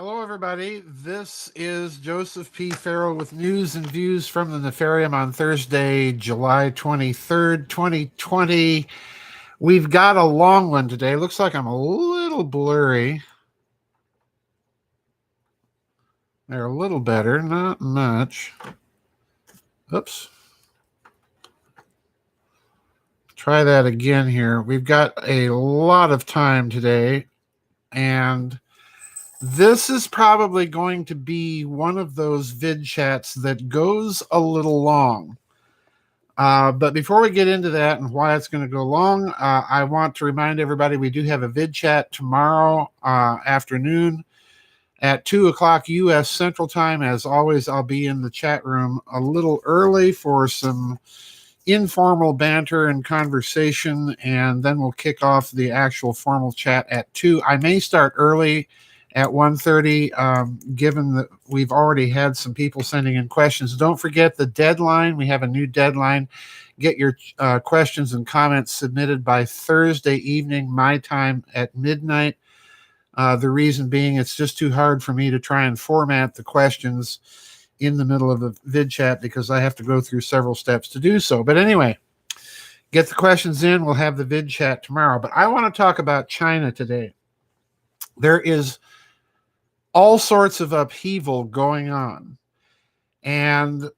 Hello, everybody. This is Joseph P. Farrell with news and views from the Nefarium on Thursday, July 23rd, 2020. We've got a long one today. Looks like I'm a little blurry. They're a little better, not much. Oops. Try that again here. We've got a lot of time today, and this is probably going to be one of those vid chats that goes a little long. But before we get into that and why it's going to go long, I want to remind everybody we do have a vid chat tomorrow afternoon at 2 o'clock U.S. Central Time. As always, I'll be in the chat room a little early for some informal banter and conversation, and then we'll kick off the actual formal chat at 2. I may start early at 1:30, given that we've already had some people sending in questions. Don't forget the deadline. We have a new deadline. Get your questions and comments submitted by Thursday evening, my time at midnight. The reason being it's just too hard for me to try and format the questions in the middle of a vid chat because I have to go through several steps to do so. But anyway, get the questions in. We'll have the vid chat tomorrow. But I want to talk about China today. There is all sorts of upheaval going on. And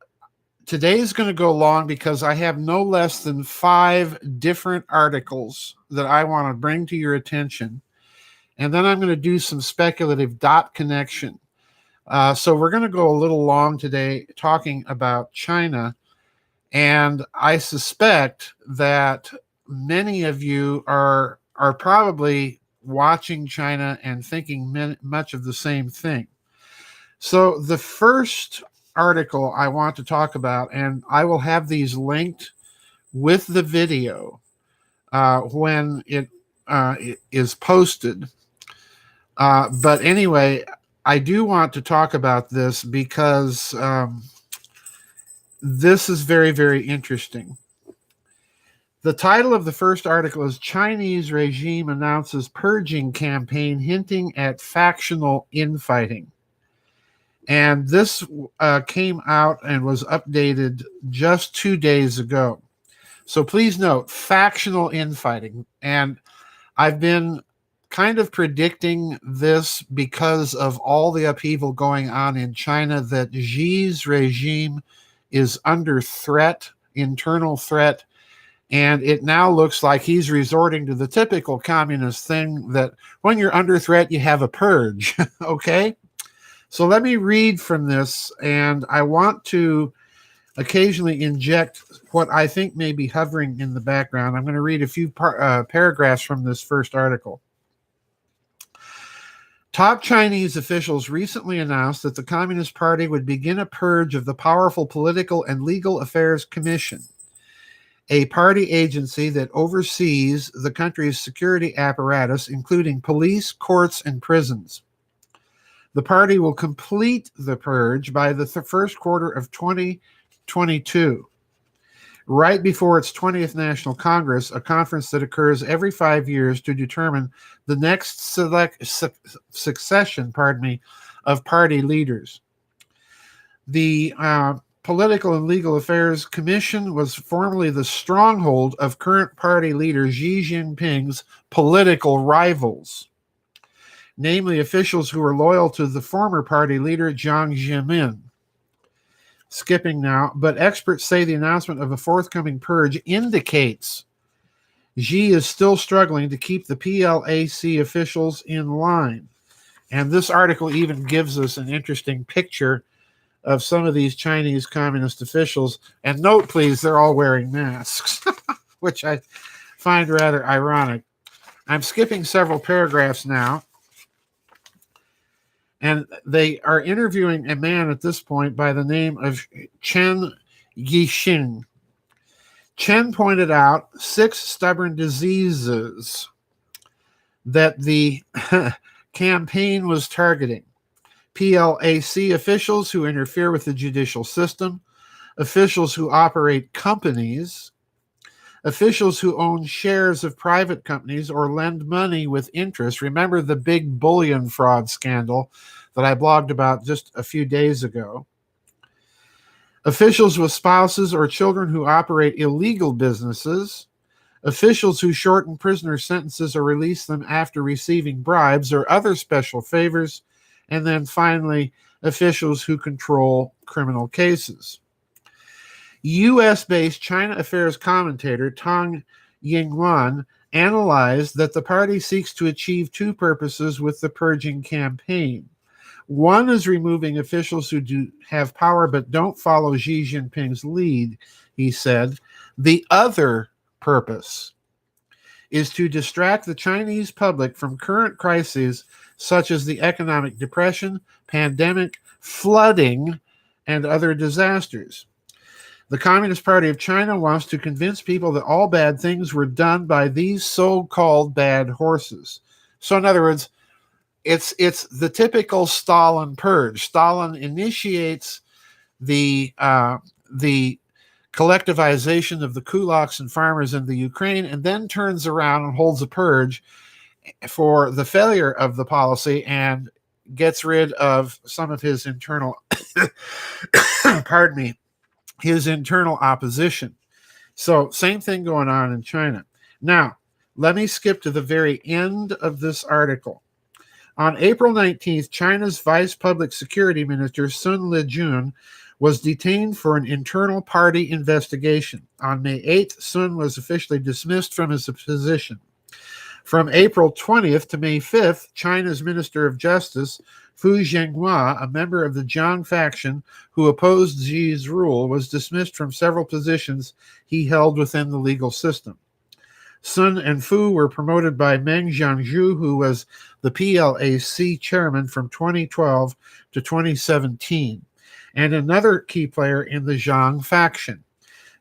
today's going to go long because I have no less than 5 different articles that I want to bring to your attention. And then I'm going to do some speculative dot connection. So we're going to go a little long today talking about China. And I suspect that many of you are probably watching China and thinking much of the same thing. So the first article I want to talk about, and I will have these linked with the video when it is posted. But anyway, I do want to talk about this because this is very, very interesting. The title of the first article is Chinese Regime Announces Purging Campaign Hinting at Factional Infighting. And this came out and was updated just 2 days ago. So please note, factional infighting. And I've been kind of predicting this because of all the upheaval going on in China, that Xi's regime is under threat, internal threat. And it now looks like he's resorting to the typical communist thing that when you're under threat, you have a purge. Okay? So let me read from this, and I want to occasionally inject what I think may be hovering in the background. I'm going to read a few paragraphs from this first article. Top Chinese officials recently announced that the Communist Party would begin a purge of the powerful Political and Legal Affairs Commission, a party agency that oversees the country's security apparatus, including police, courts, and prisons. The party will complete the purge by the first quarter of 2022, right before its 20th National Congress, a conference that occurs every 5 years to determine the next succession of party leaders. The Political and Legal Affairs Commission was formerly the stronghold of current party leader Xi Jinping's political rivals, namely officials who were loyal to the former party leader Jiang Zemin. Skipping now, but experts say the announcement of a forthcoming purge indicates Xi is still struggling to keep the PLAC officials in line. And this article even gives us an interesting picture of some of these Chinese communist officials. And note, please, they're all wearing masks, which I find rather ironic. I'm skipping several paragraphs now. And they are interviewing a man at this point by the name of Chen Yixing. Chen pointed out 6 stubborn diseases that the campaign was targeting. PLAC officials who interfere with the judicial system, officials who operate companies, officials who own shares of private companies or lend money with interest. Remember the big bullion fraud scandal that I blogged about just a few days ago. Officials with spouses or children who operate illegal businesses, officials who shorten prisoner sentences or release them after receiving bribes or other special favors, and then finally, officials who control criminal cases. U.S.-based China affairs commentator Tang Yingluan analyzed that the party seeks to achieve two purposes with the purging campaign. One is removing officials who do have power but don't follow Xi Jinping's lead, he said. The other purpose is to distract the Chinese public from current crises such as the economic depression, pandemic, flooding, and other disasters. The Communist Party of China wants to convince people that all bad things were done by these so-called bad horses. So in other words, it's the typical Stalin purge. Stalin initiates the collectivization of the kulaks and farmers in the Ukraine, and then turns around and holds a purge for the failure of the policy and gets rid of some of his internal, pardon me, his internal opposition. So same thing going on in China. Now, let me skip to the very end of this article. On April 19th, China's Vice Public Security Minister Sun Lijun was detained for an internal party investigation. On May 8th, Sun was officially dismissed from his position. From April 20th to May 5th, China's Minister of Justice, Fu Zhenghua, a member of the Jiang faction who opposed Xi's rule, was dismissed from several positions he held within the legal system. Sun and Fu were promoted by Meng Jianzhu, who was the PLAC chairman from 2012 to 2017, and another key player in the Jiang faction.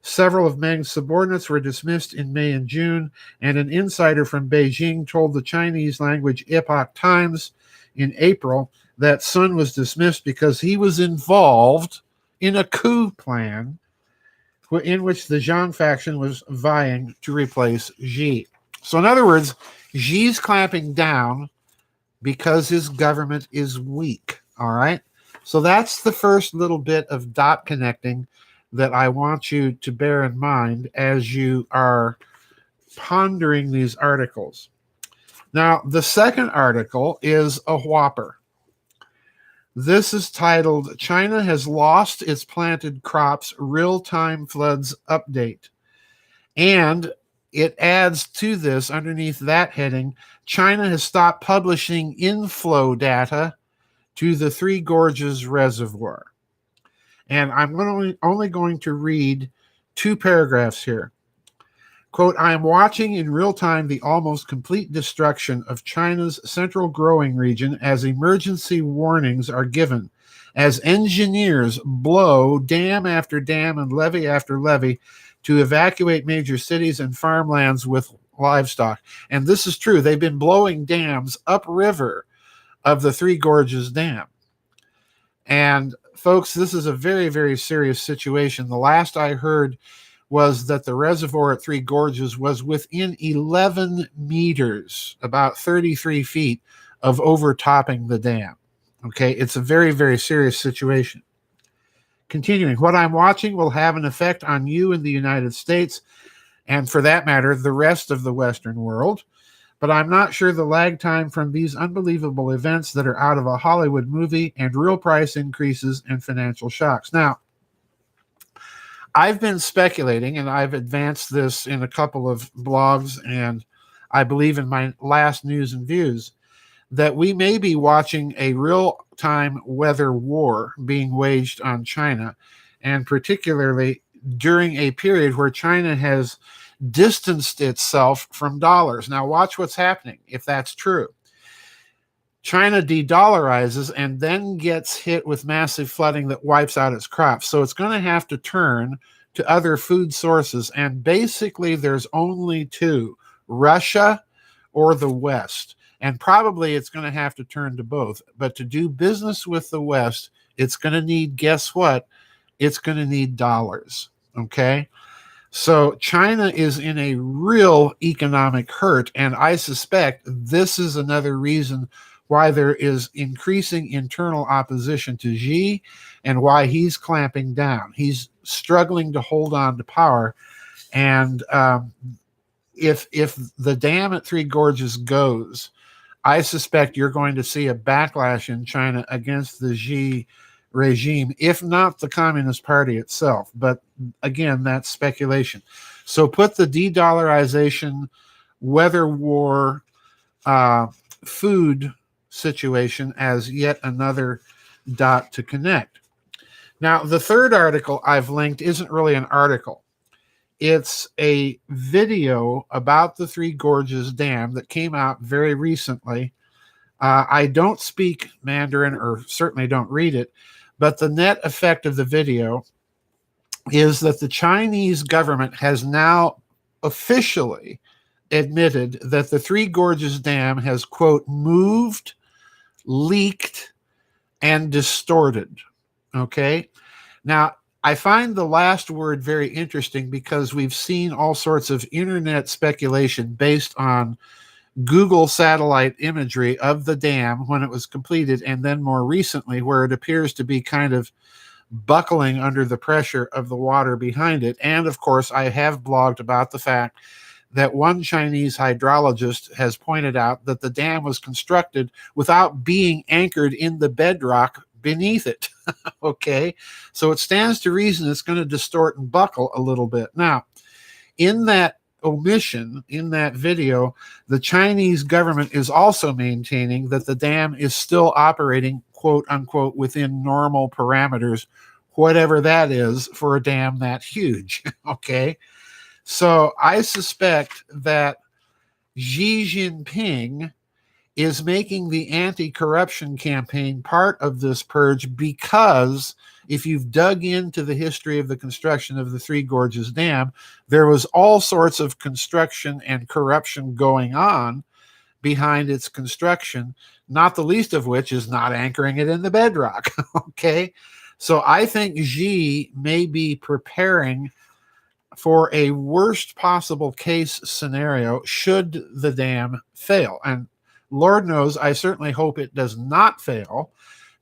Several of Meng's subordinates were dismissed in May and June, and an insider from Beijing told the Chinese language Epoch Times in April that Sun was dismissed because he was involved in a coup plan in which the Jiang faction was vying to replace Xi. So in other words, Xi's clamping down because his government is weak, all right? So that's the first little bit of dot connecting that I want you to bear in mind as you are pondering these articles. Now, the second article is a whopper. This is titled, China Has Lost Its Planted Crops Real-Time Floods Update. And it adds to this, underneath that heading, China has stopped publishing inflow data to the Three Gorges Reservoir. And I'm only going to read two paragraphs here. Quote, I am watching in real time the almost complete destruction of China's central growing region as emergency warnings are given, as engineers blow dam after dam and levy after levy to evacuate major cities and farmlands with livestock. And this is true. They've been blowing dams upriver of the Three Gorges Dam. And folks, this is a very, very serious situation. The last I heard was that the reservoir at Three Gorges was within 11 meters, about 33 feet, of overtopping the dam. Okay, it's a very, very serious situation. Continuing, what I'm watching will have an effect on you in the United States, and for that matter, the rest of the Western world. But I'm not sure the lag time from these unbelievable events that are out of a Hollywood movie and real price increases and financial shocks. Now, I've been speculating, and I've advanced this in a couple of blogs, and I believe in my last news and views, that we may be watching a real-time weather war being waged on China, and particularly during a period where China has distanced itself from dollars. Now, watch what's happening if that's true. China de-dollarizes and then gets hit with massive flooding that wipes out its crops. So it's going to have to turn to other food sources. And basically, there's only two, Russia or the West. And probably it's going to have to turn to both. But to do business with the West, it's going to need, guess what? It's going to need dollars. Okay? So China is in a real economic hurt. And I suspect this is another reason why there is increasing internal opposition to Xi and why he's clamping down. He's struggling to hold on to power. And if the dam at Three Gorges goes, I suspect you're going to see a backlash in China against the Xi regime, if not the Communist Party itself. But again, that's speculation. So put the de-dollarization, weather war, food situation as yet another dot to connect. Now, the third article I've linked isn't really an article. It's a video about the Three Gorges Dam that came out very recently. I don't speak Mandarin, or certainly don't read it, but the net effect of the video is that the Chinese government has now officially admitted that the Three Gorges Dam has, quote, moved, leaked, and distorted. Okay? Now, I find the last word very interesting because we've seen all sorts of internet speculation based on Google satellite imagery of the dam when it was completed, and then more recently where it appears to be kind of buckling under the pressure of the water behind it. And of course, I have blogged about the fact that one Chinese hydrologist has pointed out that the dam was constructed without being anchored in the bedrock beneath it. Okay, so it stands to reason it's going to distort and buckle a little bit. Now, in that omission, in that video, the Chinese government is also maintaining that the dam is still operating, quote unquote, within normal parameters, whatever that is for a dam that huge. Okay, so I suspect that Xi Jinping is making the anti-corruption campaign part of this purge, because if you've dug into the history of the construction of the Three Gorges Dam, there was all sorts of construction and corruption going on behind its construction, not the least of which is not anchoring it in the bedrock. Okay, so I think Xi may be preparing for a worst possible case scenario should the dam fail. And Lord knows, I certainly hope it does not fail,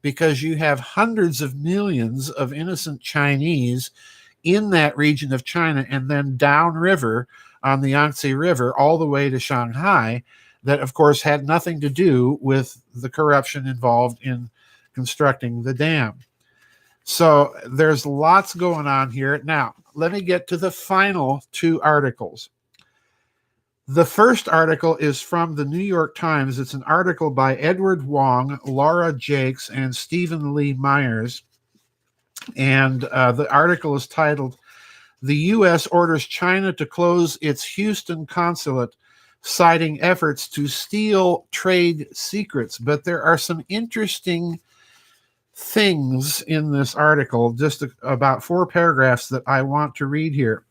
because you have hundreds of millions of innocent Chinese in that region of China and then downriver on the Yangtze River all the way to Shanghai that, of course, had nothing to do with the corruption involved in constructing the dam. So there's lots going on here. Now, let me get to the final two articles. The first article is from the New York Times. It's an article by Edward Wong, Laura Jakes, and Stephen Lee Myers. And the article is titled, "The U.S. Orders China to Close Its Houston Consulate, Citing Efforts to Steal Trade Secrets." But there are some interesting things in this article, just about 4 paragraphs that I want to read here.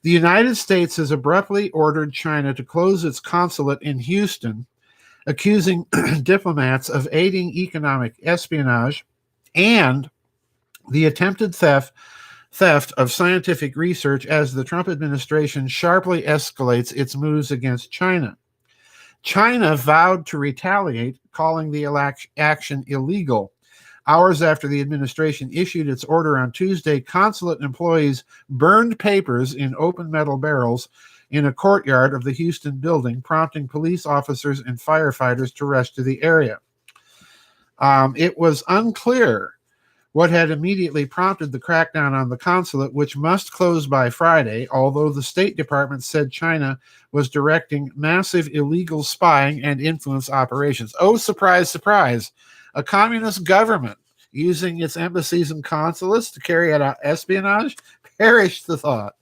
The United States has abruptly ordered China to close its consulate in Houston, accusing diplomats of aiding economic espionage and the attempted theft of scientific research as the Trump administration sharply escalates its moves against China. China vowed to retaliate, calling the action illegal. Hours after the administration issued its order on Tuesday, consulate employees burned papers in open metal barrels in a courtyard of the Houston building, prompting police officers and firefighters to rush to the area. It was unclear what had immediately prompted the crackdown on the consulate, which must close by Friday, although the State Department said China was directing massive illegal spying and influence operations. Oh, surprise, surprise. A communist government using its embassies and consulates to carry out espionage? Perish the thought.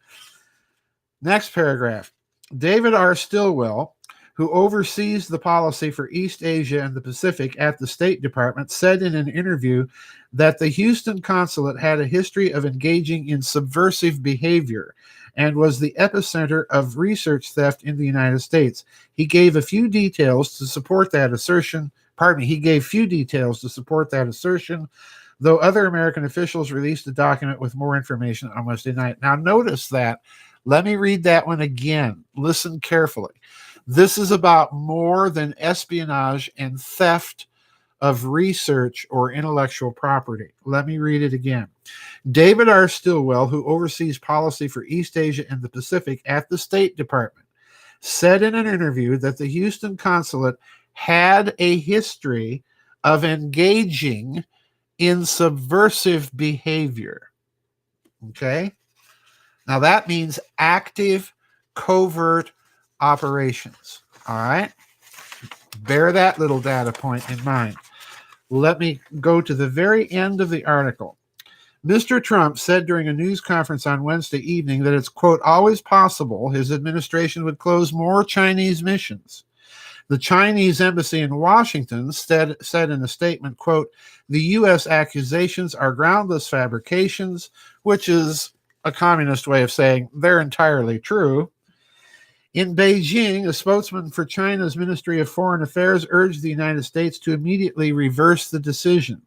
Next paragraph. David R. Stilwell, who oversees the policy for East Asia and the Pacific at the State Department, said in an interview that the Houston consulate had a history of engaging in subversive behavior and was the epicenter of research theft in the United States. He gave few details to support that assertion, though other American officials released a document with more information on Wednesday night. Now, notice that. Let me read that one again. Listen carefully. This is about more than espionage and theft of research or intellectual property. Let me read it again. David R. Stilwell, who oversees policy for East Asia and the Pacific at the State Department, said in an interview that the Houston consulate had a history of engaging in subversive behavior. Okay? Now that means active, covert operations. All right? Bear that little data point in mind. Let me go to the very end of the article. Mr. Trump said during a news conference on Wednesday evening that it's, quote, always possible his administration would close more Chinese missions. The Chinese embassy in Washington said in a statement, quote, the U.S. accusations are groundless fabrications, which is a communist way of saying they're entirely true. In Beijing, a spokesman for China's Ministry of Foreign Affairs urged the United States to immediately reverse the decision.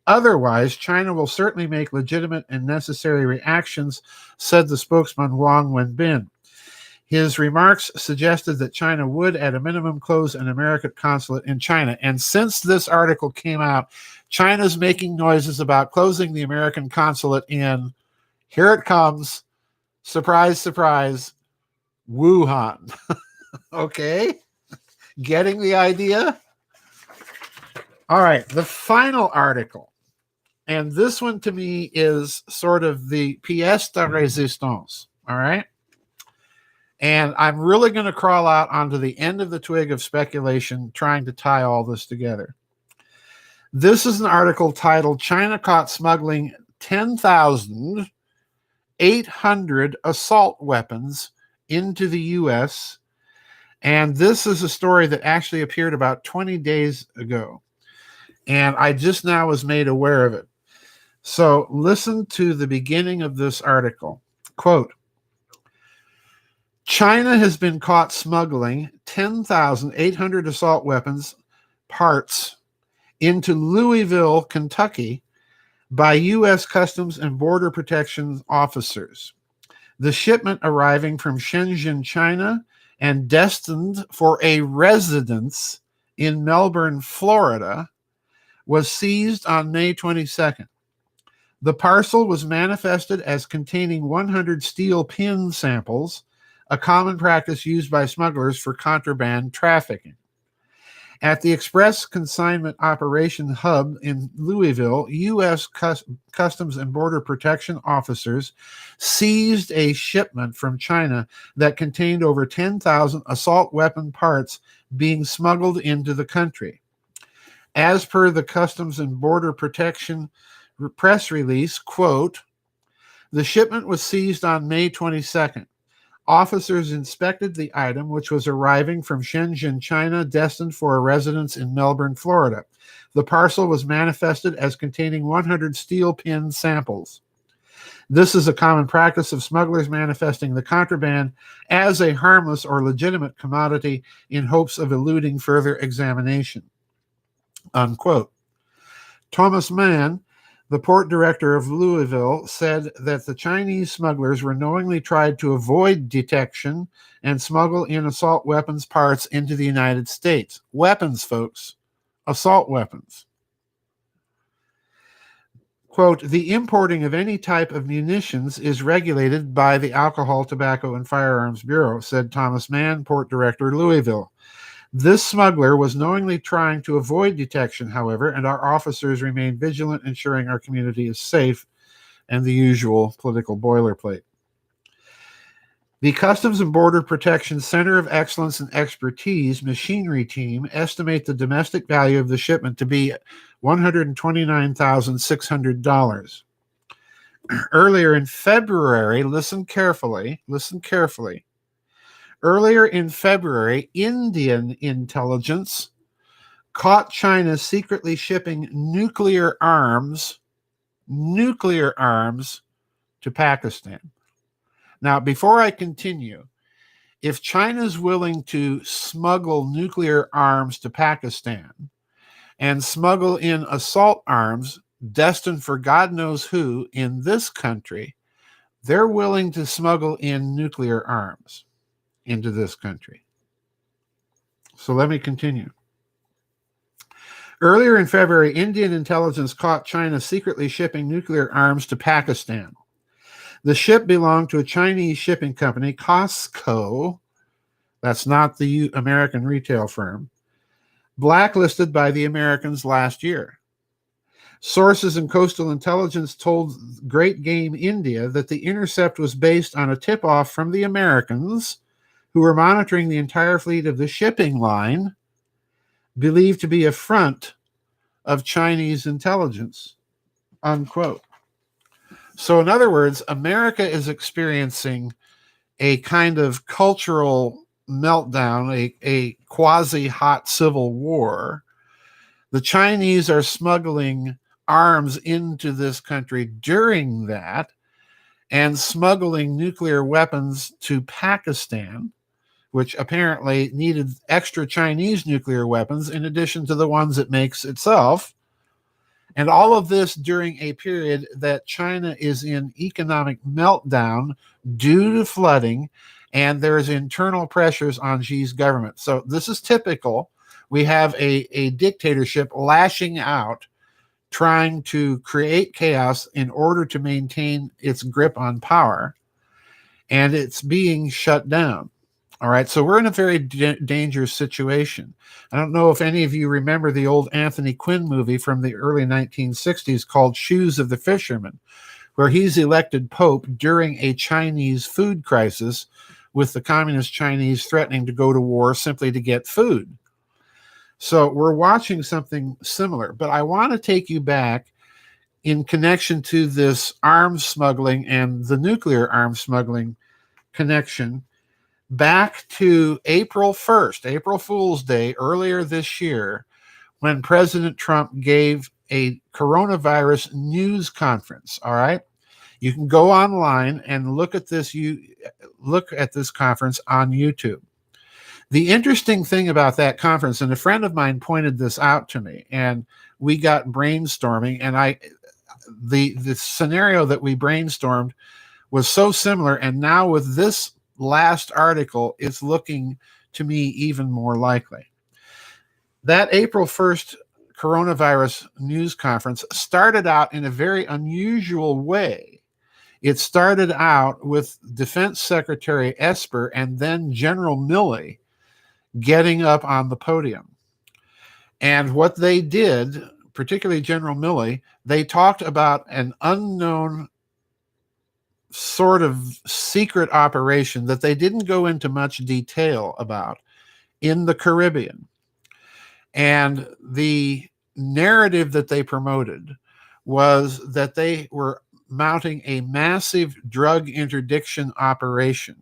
Otherwise, China will certainly make legitimate and necessary reactions, said the spokesman Wang Wenbin. His remarks suggested that China would, at a minimum, close an American consulate in China. And since this article came out, China's making noises about closing the American consulate in, here it comes, surprise, surprise, Wuhan. Okay? Getting the idea? All right, the final article. And this one to me is sort of the pièce de résistance. All right? And I'm really going to crawl out onto the end of the twig of speculation, trying to tie all this together. This is an article titled China Caught Smuggling 10,800 Assault Weapons into the U.S. And this is a story that actually appeared about 20 days ago. And I just now was made aware of it. So listen to the beginning of this article. Quote, China has been caught smuggling 10,800 assault weapons parts into Louisville, Kentucky by U.S. Customs and Border Protection officers. The shipment arriving from Shenzhen, China, and destined for a residence in Melbourne, Florida, was seized on May 22nd. The parcel was manifested as containing 100 steel pin samples, a common practice used by smugglers for contraband trafficking. At the Express Consignment Operation Hub in Louisville, U.S. Customs and Border Protection officers seized a shipment from China that contained over 10,000 assault weapon parts being smuggled into the country. As per the Customs and Border Protection press release, quote, the shipment was seized on May 22nd. Officers inspected the item, which was arriving from Shenzhen, China, destined for a residence in Melbourne, Florida. The parcel was manifested as containing 100 steel pin samples. This is a common practice of smugglers manifesting the contraband as a harmless or legitimate commodity in hopes of eluding further examination. Unquote. Thomas Mann, the port director of Louisville, said that the Chinese smugglers were knowingly tried to avoid detection and smuggle in assault weapons parts into the United States. Weapons, folks. Assault weapons. Quote, the importing of any type of munitions is regulated by the Alcohol, Tobacco, and Firearms Bureau, said Thomas Mann, port director, Louisville. This smuggler was knowingly trying to avoid detection, however, and our officers remain vigilant, ensuring our community is safe, and the usual political boilerplate. The Customs and Border Protection Center of Excellence and Expertise machinery team estimate the domestic value of the shipment to be $129,600. Earlier in February, listen carefully. Earlier in February, Indian intelligence caught China secretly shipping nuclear arms to Pakistan. Now, before I continue, if China's willing to smuggle nuclear arms to Pakistan and smuggle in assault arms destined for God knows who in this country, they're willing to smuggle in nuclear arms into this country. So let me continue. Earlier in February, Indian intelligence caught China secretly shipping nuclear arms to Pakistan. The ship belonged to a Chinese shipping company, Costco. That's not the American retail firm, blacklisted by the Americans last year. Sources in coastal intelligence told Great Game India that the intercept was based on a tip-off from the Americans, who were monitoring the entire fleet of the shipping line, believed to be a front of Chinese intelligence, unquote. So in other words, America is experiencing a kind of cultural meltdown, a quasi-hot civil war. The Chinese are smuggling arms into this country during that and smuggling nuclear weapons to Pakistan, which apparently needed extra Chinese nuclear weapons in addition to the ones it makes itself. And all of this during a period that China is in economic meltdown due to flooding, and there's internal pressures on Xi's government. So this is typical. We have a dictatorship lashing out, trying to create chaos in order to maintain its grip on power, and it's being shut down. All right, so we're in a very dangerous situation. I don't know if any of you remember the old Anthony Quinn movie from the early 1960s called Shoes of the Fisherman, where he's elected Pope during a Chinese food crisis, with the communist Chinese threatening to go to war simply to get food. So we're watching something similar, but I want to take you back in connection to this arms smuggling and the nuclear arms smuggling connection, back to April 1st, April Fool's Day, earlier this year, when President Trump gave a coronavirus news conference. All right. You can go online and look at this. Look at this conference on YouTube. The interesting thing about that conference, and a friend of mine pointed this out to me, and we got brainstorming, and the scenario that we brainstormed was so similar, and now with this last article, it's looking to me even more likely. That April 1st coronavirus news conference started out in a very unusual way. It started out with Defense Secretary Esper and then General Milley getting up on the podium. And what they did, particularly General Milley, they talked about an unknown sort of secret operation that they didn't go into much detail about in the Caribbean. And the narrative that they promoted was that they were mounting a massive drug interdiction operation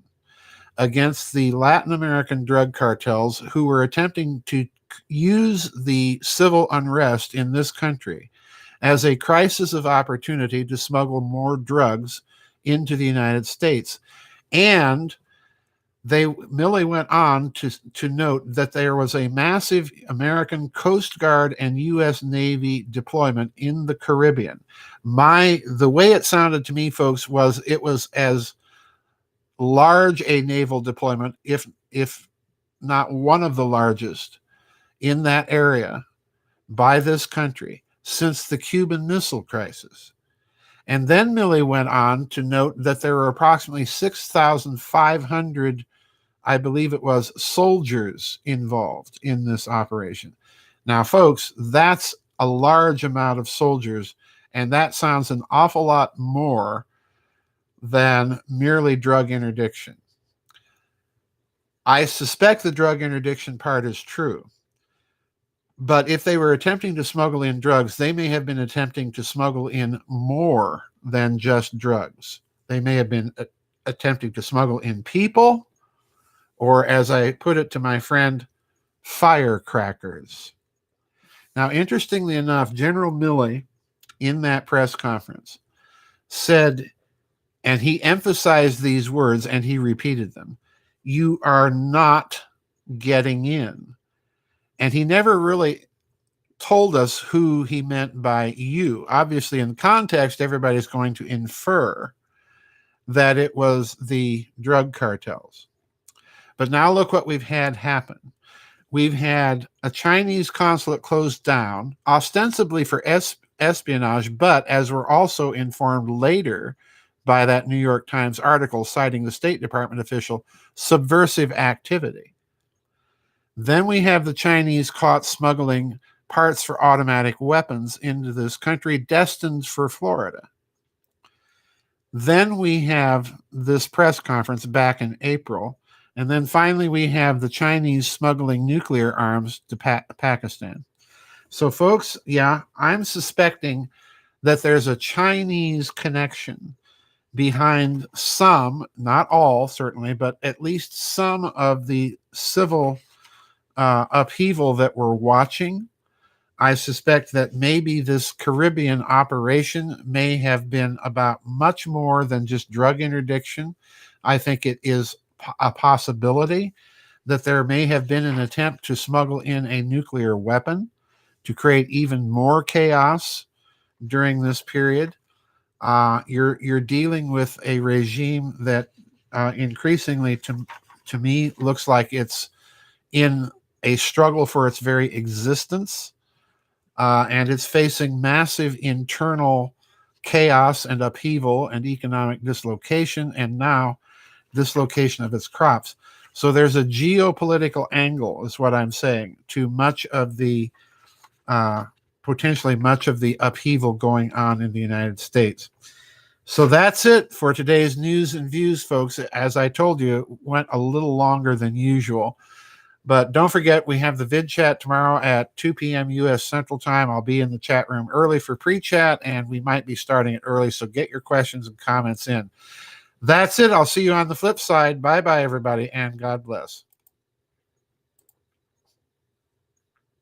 against the Latin American drug cartels, who were attempting to use the civil unrest in this country as a crisis of opportunity to smuggle more drugs into the United States. And Milley went on to note that there was a massive American Coast Guard and U.S. Navy deployment in the Caribbean. The way it sounded to me, folks, was it was as large a naval deployment, if not one of the largest in that area by this country since the Cuban Missile Crisis. And then Milley went on to note that there were approximately 6,500, I believe it was, soldiers involved in this operation. Now, folks, that's a large amount of soldiers, and that sounds an awful lot more than merely drug interdiction. I suspect the drug interdiction part is true. But if they were attempting to smuggle in drugs, they may have been attempting to smuggle in more than just drugs. They may have been attempting to smuggle in people, or, as I put it to my friend, firecrackers. Now, interestingly enough, General Milley, in that press conference, said, and he emphasized these words and he repeated them, "You are not getting in." And he never really told us who he meant by you. Obviously, in context, everybody's going to infer that it was the drug cartels. But now look what we've had happen. we've had a Chinese consulate closed down, ostensibly for espionage, but as we're also informed later by that New York Times article citing the State Department official, subversive activity. Then we have the Chinese caught smuggling parts for automatic weapons into this country destined for Florida. Then we have this press conference back in April. And then finally, we have the Chinese smuggling nuclear arms to Pakistan. So, folks, yeah, I'm suspecting that there's a Chinese connection behind some, not all certainly, but at least some of the civil upheaval that we're watching. I suspect that maybe this Caribbean operation may have been about much more than just drug interdiction. I think it is a possibility that there may have been an attempt to smuggle in a nuclear weapon to create even more chaos during this period. You're dealing with a regime that increasingly, to me, looks like it's in a struggle for its very existence. And it's facing massive internal chaos and upheaval and economic dislocation, and now dislocation of its crops. So there's a geopolitical angle, is what I'm saying, to much of the, potentially much of the upheaval going on in the United States. So that's it for today's news and views, folks. As I told you, it went a little longer than usual. But don't forget, we have the vid chat tomorrow at 2 p.m. U.S. Central Time. I'll be in the chat room early for pre-chat, and we might be starting it early, so get your questions and comments in. That's it. I'll see you on the flip side. Bye-bye, everybody, and God bless.